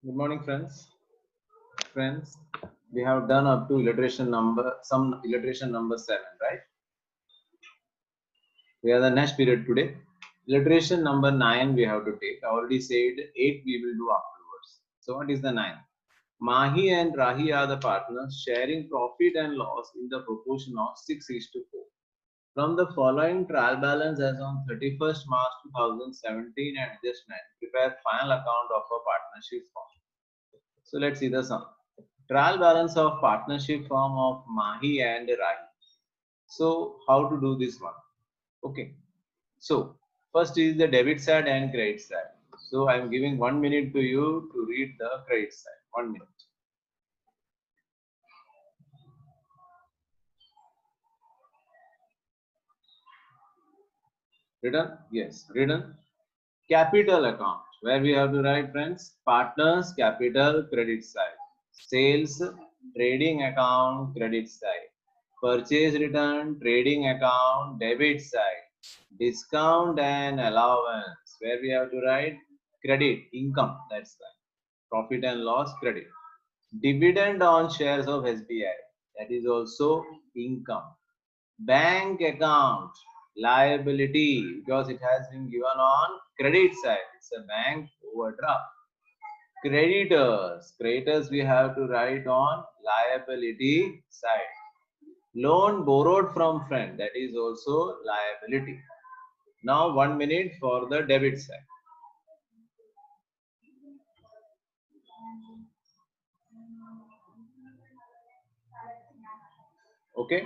Good morning, friends. Friends, we have done up to illustration number 7, right? We are the next period today. Illustration number 9 we have to take. I already said 8 we will do afterwards. So what is the 9? Mahi and Rahi are the partners sharing profit and loss in the proportion of 6:4. From the following trial balance as on 31st March 2017 and adjustment, prepare final account of a partnership form. So let's see the sum. Trial balance of partnership firm of Mahi and Rahi. So how to do this one? Okay. So first is the debit side and credit side. So I'm giving 1 minute to you to read the credit side. 1 minute. Written? Yes. Written. Capital account where we have to write, friends, partners capital credit side, sales trading account credit side, purchase return trading account debit side, discount and allowance where we have to write credit income, that's right, profit and loss credit, dividend on shares of SBI, that is also income, bank account liability because it has been given on credit side, it's a bank overdraft. Creditors we have to write on liability side. Loan borrowed from friend, that is also liability. Now 1 minute for the debit side. Okay,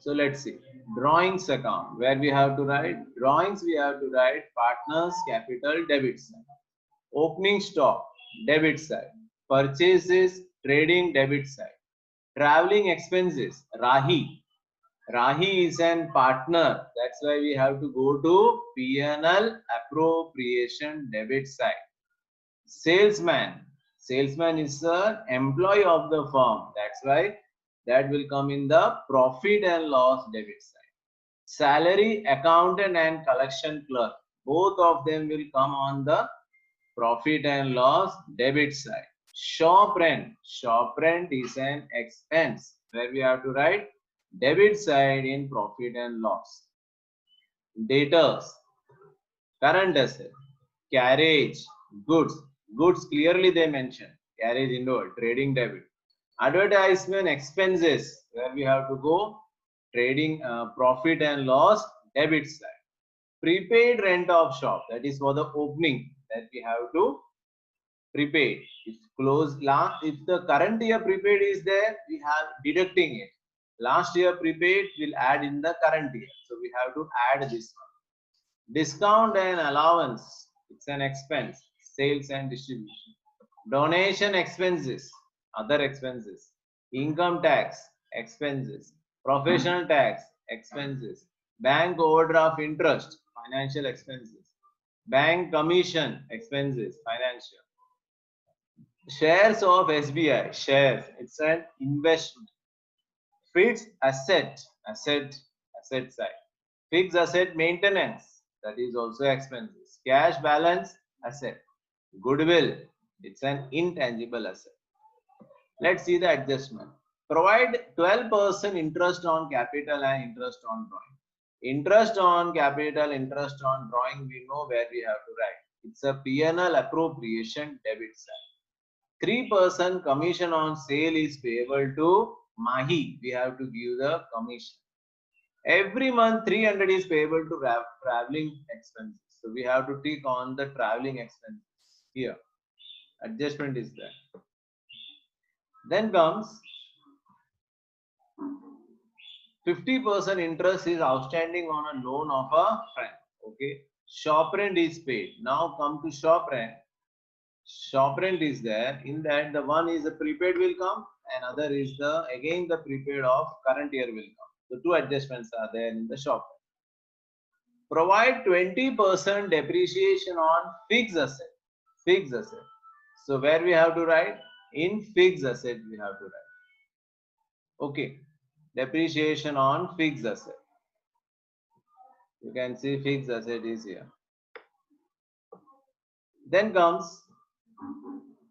so let's see. Drawings account where we have to write drawings, we have to write partners capital debit side. Opening stock debit side. Purchases trading debit side. Traveling expenses Rahi. Rahi is an partner, that's why we have to go to P&L appropriation debit side. Salesman is an employee of the firm, that's why that will come in the profit and loss debit side. Salary accountant and collection clerk, both of them will come on the profit and loss debit side. Shop rent is an expense where we have to write debit side in profit and loss. Debtors, current asset, carriage, goods. Goods clearly they mention. Carriage inward, trading debit. Advertisement expenses where we have to go trading profit and loss debit side. Prepaid rent of shop, that is for the opening that we have to prepaid. If close last, if the current year prepaid is there, we have deducting it. Last year prepaid will add in the current year, so we have to add this one. Discount and allowance, it's an expense, sales and distribution. Donation expenses, other expenses. Income tax expenses. Professional tax expenses. Bank overdraft interest, financial expenses. Bank commission expenses, financial. Shares of SBI, shares, it's an investment. Fixed asset side. Fixed asset maintenance, that is also expenses. Cash balance, asset. Goodwill, it's an intangible asset. Let's see the adjustment. Provide 12% interest on capital and interest on drawing. Interest on capital, interest on drawing, we know where we have to write. It's a P&L appropriation debit side. 3% commission on sale is payable to Mahi. We have to give the commission. Every month 300 is payable to traveling expenses. So we have to tick on the traveling expenses here. Adjustment is there. Then comes 50% interest is outstanding on a loan of a friend. Okay. Shop rent is paid. Now come to shop rent. Shop rent is there. In that the one is the prepaid will come and other is the again the prepaid of current year will come. So two adjustments are there in the shop rent. Provide 20% depreciation on fixed asset. Fixed asset. So where we have to write? In fixed asset we have to write. Okay. Depreciation on fixed asset. You can see fixed asset is here. Then comes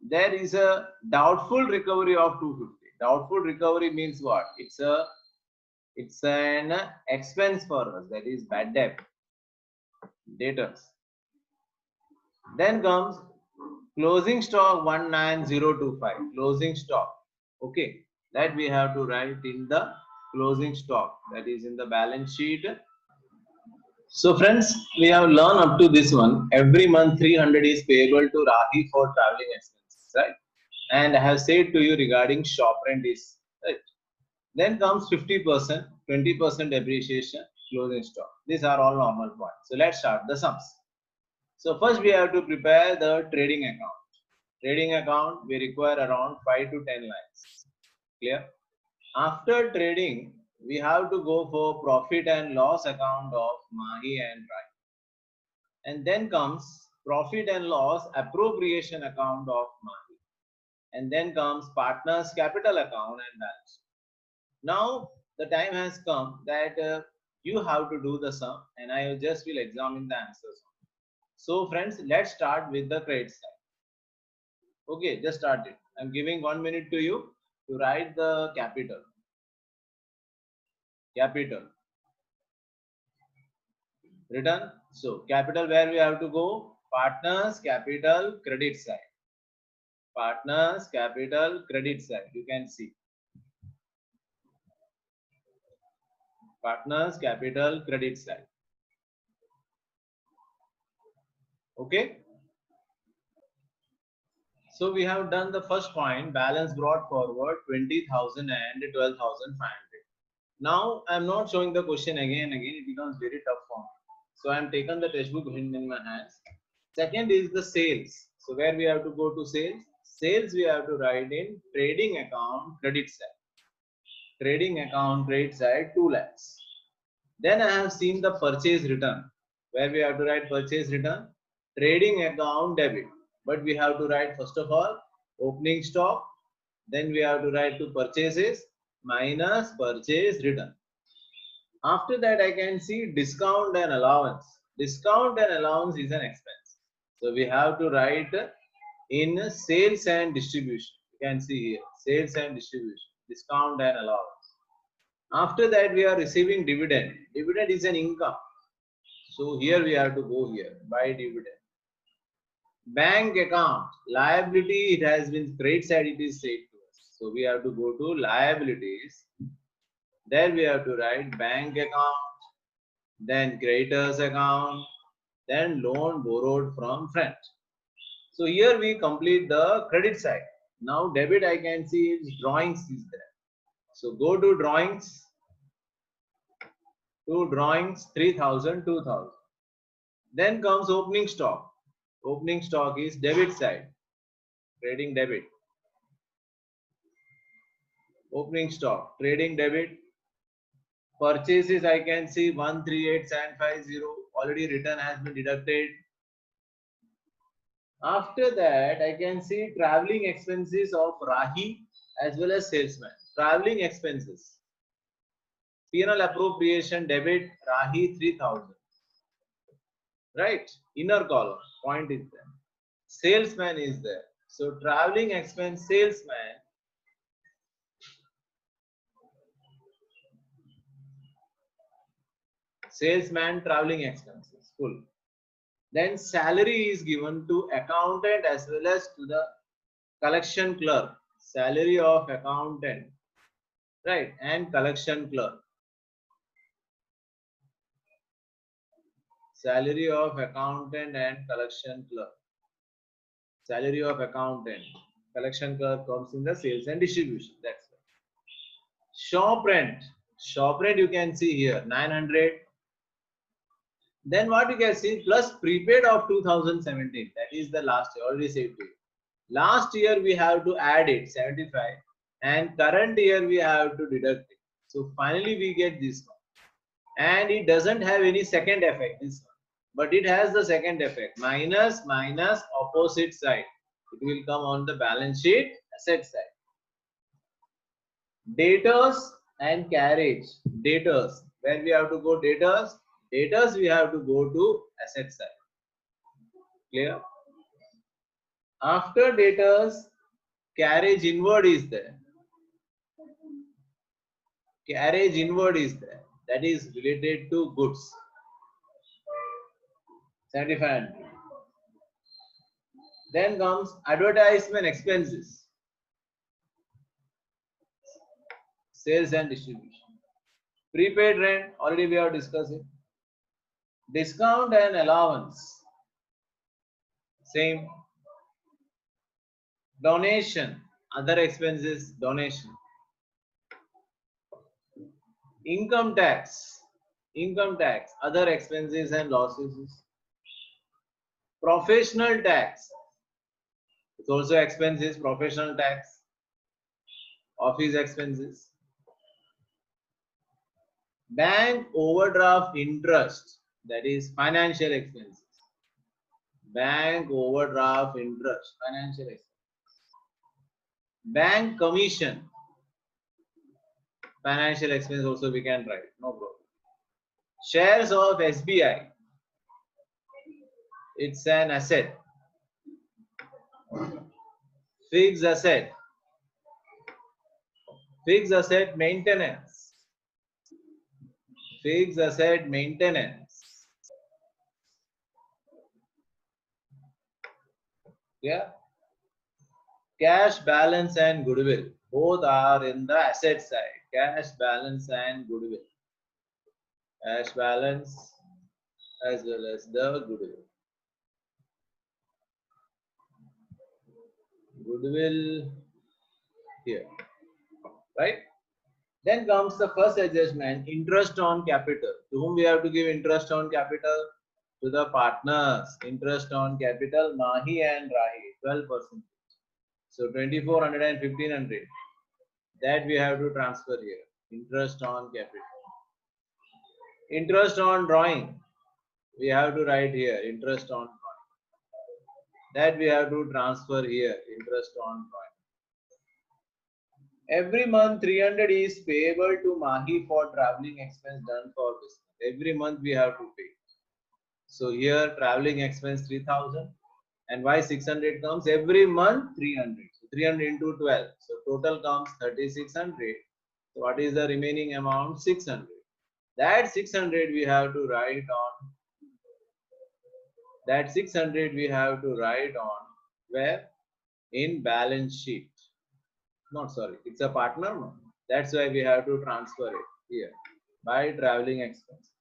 there is a doubtful recovery of 250. Doubtful recovery means what? It's an expense for us, that is bad debt, debtors. Then comes closing stock 19025, closing stock. Okay, that we have to write in the closing stock, that is in the balance sheet. So friends, we have learned up to this one. Every month 300 is payable to Rahi for traveling expenses, right? And I have said to you regarding shop rent is right. Then comes 50%, 20% depreciation, closing stock. These are all normal points. So let's start the sums. So first we have to prepare the trading account. Trading account we require around 5 to 10 lines. Clear? After trading, we have to go for profit and loss account of Mahi and Rai. And then comes profit and loss appropriation account of Mahi. And then comes partners capital account and balance. Now the time has come that you have to do the sum, and I just will examine the answers. So friends, let's start with the credit side. Okay, just start it. I'm giving 1 minute to you to write the capital. Capital. Written. So capital, where we have to go? Partners capital credit side. Partners capital credit side. You can see. Partners capital credit side. Okay. So we have done the first point, balance brought forward 20,000 and 12,500. Now I am not showing the question again and again, it becomes very tough for me. So I am taken the textbook in my hands. Second is the sales. So where we have to go to sales? Sales we have to write in trading account credit side. Trading account credit side 2 lakhs. Then I have seen the purchase return. Where we have to write purchase return? Trading account debit. But we have to write first of all opening stock. Then we have to write to purchases minus purchase return. After that I can see discount and allowance. Discount and allowance is an expense. So we have to write in sales and distribution. You can see here sales and distribution. Discount and allowance. After that we are receiving dividend. Dividend is an income. So here we have to go here by dividend. Bank account liability, it has been credit side, it is said to us. So we have to go to liabilities. There we have to write bank account, then creditors account, then loan borrowed from friend. So here we complete the credit side. Now debit I can see is drawings is there. So go to drawings. To drawings 3,000, 2,000. Then comes opening stock. Opening stock is debit side. Trading debit. Opening stock. Trading debit. Purchases I can see 138,750. Already return has been deducted. After that I can see traveling expenses of Rahi as well as salesman. Traveling expenses. P&L appropriation debit Rahi 3,000. Right, inner column point is there. Salesman is there. So traveling expense salesman. Salesman traveling expenses full. Then salary is given to accountant as well as to the collection clerk. Salary of accountant, right, and collection clerk. Salary of accountant and collection clerk. Salary of accountant, collection clerk comes in the sales and distribution. That's right. Shop rent. Shop rent you can see here 900. Then what you can see plus prepaid of 2017. That is the last year. Already said to you. Last year we have to add it 75, and current year we have to deduct it. So finally we get this one. And it doesn't have any second effect, this one. But it has the second effect. Minus minus opposite side. It will come on the balance sheet asset side. Debtors and carriage. Debtors. Where we have to go debtors? Debtors we have to go to asset side. Clear? After debtors, carriage inward is there. Carriage inward is there. That is related to goods. 75. Then comes advertisement expenses, sales and distribution. Prepaid rent, already we have discussed it. Discount and allowance, same. Donation, other expenses, donation. Income tax, other expenses and losses. Professional tax, it's also expenses, professional tax. Office expenses. Bank overdraft interest, that is financial expenses. Bank overdraft interest, financial expenses. Bank commission, financial expense also we can write, no problem. Shares of SBI, it's an asset. Fixed asset, maintenance. Fixed asset maintenance. Yeah. Cash balance and goodwill, both are in the asset side. Cash balance and goodwill. Cash balance as well as the goodwill. Goodwill here, right? Then comes the first adjustment, interest on capital. To whom we have to give interest on capital? To the partners. Interest on capital, Mahi and Rahi, 12%. So 2400 and 1500. That we have to transfer here. Interest on capital. Interest on drawing, we have to write here. Interest on drawing. That we have to transfer here. Interest on drawing. Every month 300 is payable to Mahi for traveling expense done for business. Every month we have to pay. So here traveling expense 3000, and why 600 comes? Every month 300. So 300 into 12. So total comes 3600. So what is the remaining amount? 600. That 600 we have to write on. That 600 we have to write on where? In balance sheet. Not sorry, it's a partner. No? That's why we have to transfer it here by traveling expenses.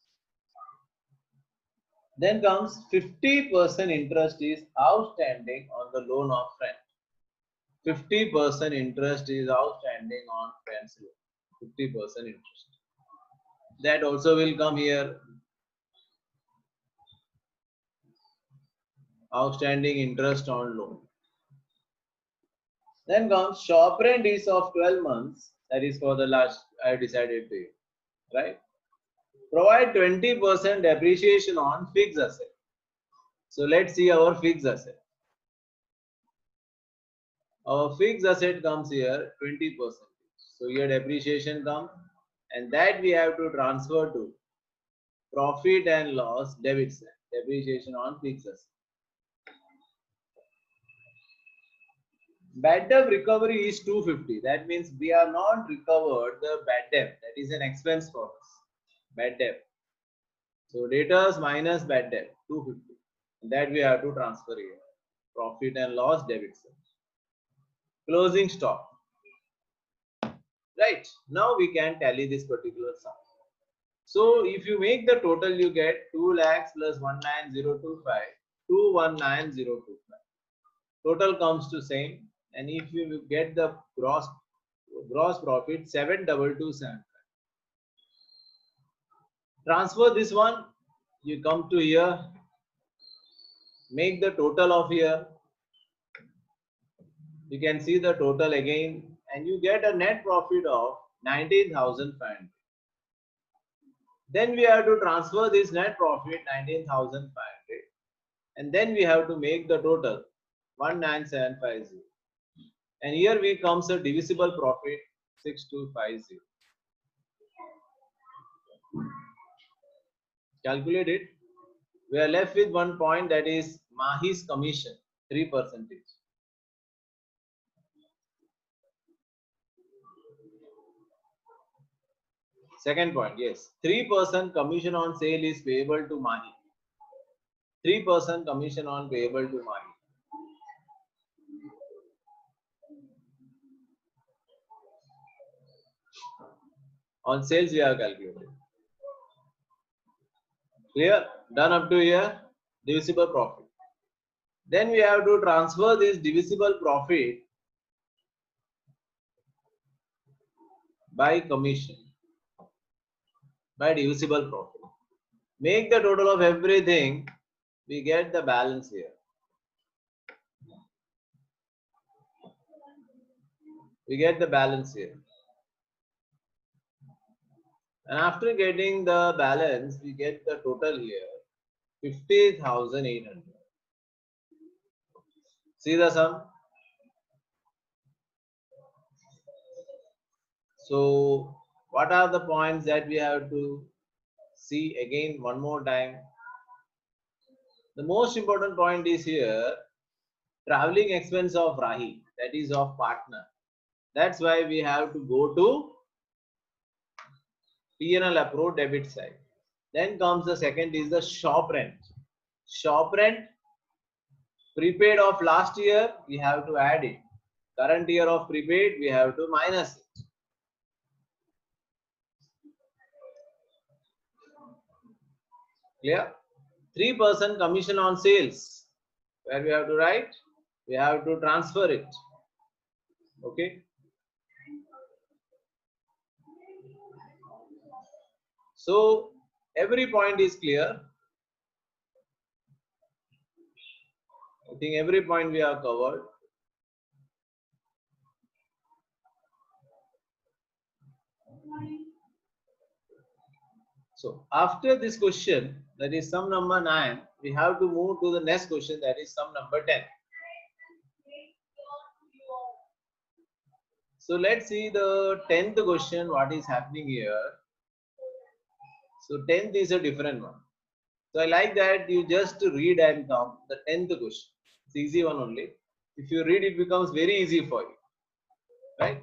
Then comes 50% interest is outstanding on the loan of friend. 50% interest is outstanding on friend's loan. 50% interest. That also will come here. Outstanding interest on loan. Then comes shop rent is of 12 months. That is for the last I decided to, right? Provide 20% depreciation on fixed asset. So let's see our fixed asset. Our fixed asset comes here 20%. So here depreciation comes, and that we have to transfer to profit and loss debit side. Depreciation on fixed asset. Bad debt recovery is 250. That means we are not recovered the bad debt. That is an expense for us. Bad debt. So debtors minus bad debt 250. That we have to transfer here. Profit and loss debit side. Closing stock. Right. Now we can tally this particular sum. So if you make the total, you get 2 lakhs plus 19025, 219025. Total comes to same. And if you get the gross profit 72275. Transfer this one, you come to here, make the total of here. You can see the total again, and you get a net profit of 19,500. Then we have to transfer this net profit 19,500, and then we have to make the total 19750. And here we comes a divisible profit 6250. Calculate it. We are left with one point, that is Mahi's commission 3%. Second point, yes, 3% commission on sale is payable to Mahi. 3% commission on payable to Mahi. On sales we have calculated. Clear? Done up to here. Divisible profit. Then we have to transfer this divisible profit by commission, by divisible profit. Make the total of everything. We get the balance here. We get the balance here. And after getting the balance, we get the total here, 50,800. See the sum? So, what are the points that we have to see again one more time? The most important point is here, traveling expense of Rahi, that is of partner. That's why we have to go to P&L approved debit side. Then comes the second is the shop rent. Shop rent, prepaid of last year, we have to add it. Current year of prepaid, we have to minus it. Clear? 3% commission on sales. Where we have to write? We have to transfer it. Okay. So every point is clear. I think every point we have covered. So after this question, that is sum number 9, we have to move to the next question, that is sum number 10. So let's see the 10th question, what is happening here. So 10th is a different one. So I like that you just read and count the 10th question. It's easy one only. If you read, it becomes very easy for you, right?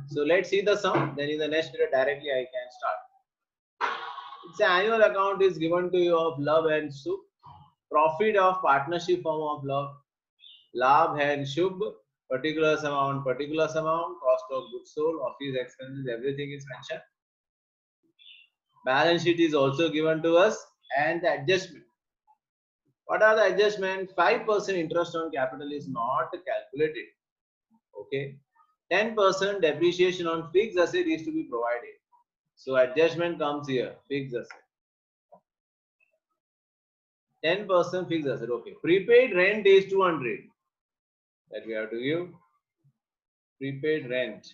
So let's see the sum. Then in the next video directly I can start. It's an annual account is given to you of Love and Shubh. Profit of partnership firm of Love. Labh and Shubh. Particulars amount, cost of goods sold, office expenses, everything is mentioned. Balance sheet is also given to us, and the adjustment. What are the adjustments? 5% interest on capital is not calculated. Okay. 10% depreciation on fixed asset is to be provided. So adjustment comes here, fixed asset. 10% fixed asset. Okay. Prepaid rent is 200. That we have to give. Prepaid rent.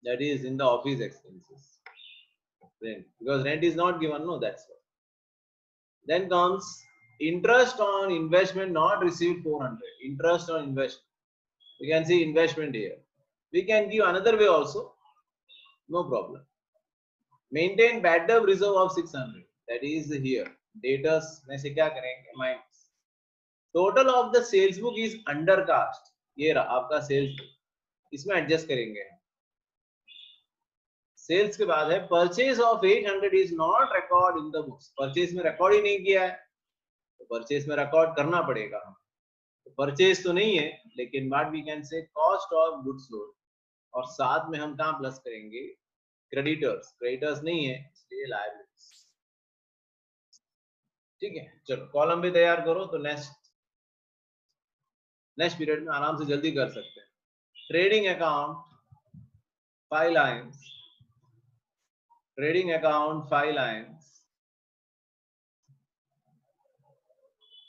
That is in the office expenses. Rent. Because rent is not given, no, that's why. Then comes interest on investment not received 400. Interest on investment. We can see investment here. We can give another way also. No problem. Maintain bad debt reserve of 600. That is here. Debtors में से क्या करेंगे? Minus. Total of the sales book is undercast. ये रहा आपका sales book. इसमें adjust करेंगे. Sales के बाद है purchase of 800 is not record in the books. Purchase में record ही नहीं किया है. तो purchase में record करना पड़ेगा. Purchase तो नहीं है, लेकिन what we can say cost of goods sold. और साथ में हम कहाँ प्लस करेंगे? क्रेडिटर्स नहीं है, इसलिए लायबिलिटीज. ठीक है, चलो कॉलम भी तैयार करो तो नेक्स्ट पीरियड में आराम से जल्दी कर सकते हैं. Trading account 5 lines. Trading account 5 lines.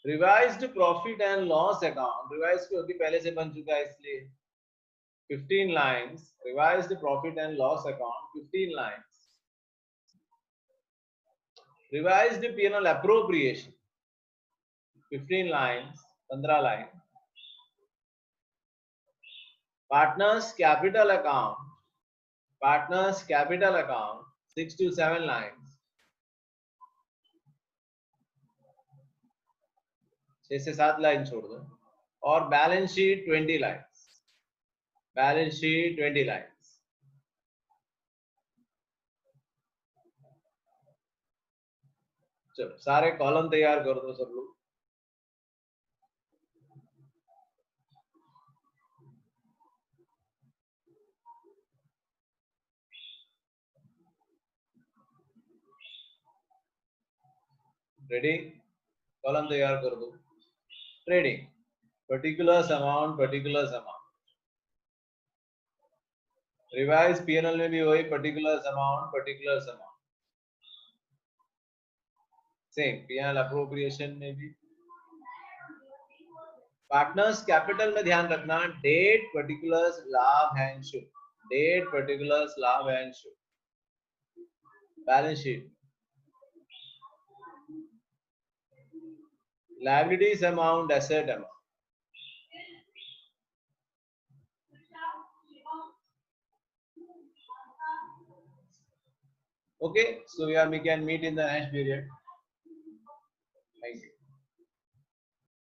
Revised profit and loss account. Revise क्योंकि पहले से बन चुका है इसलिए 15 lines. Revised profit and loss account 15 lines. Revised P&L appropriation 15 lines. 15 lines. Partners capital account. Partners capital account 6 to 7 lines. 6 से 7 line छोड़ दो. और balance sheet 20 lines. Balance sheet 20 lines. चलो सारे कॉलम तैयार कर दो सब लोग। रेडी? कॉलम तैयार कर दो। Trading, particulars amount, particulars amount. Revise PNL में भी वही particulars amount, particulars amount. Same PNL appropriation में भी। पार्टनर्स कैपिटल में ध्यान रखना, डेट पर्टिकुलर्स लाभ एंड शुभ, डेट पर्टिकुलर्स लाभ and Shubh. Balance sheet, liabilities amount, asset amount. Okay, so yeah, we can meet in the next period.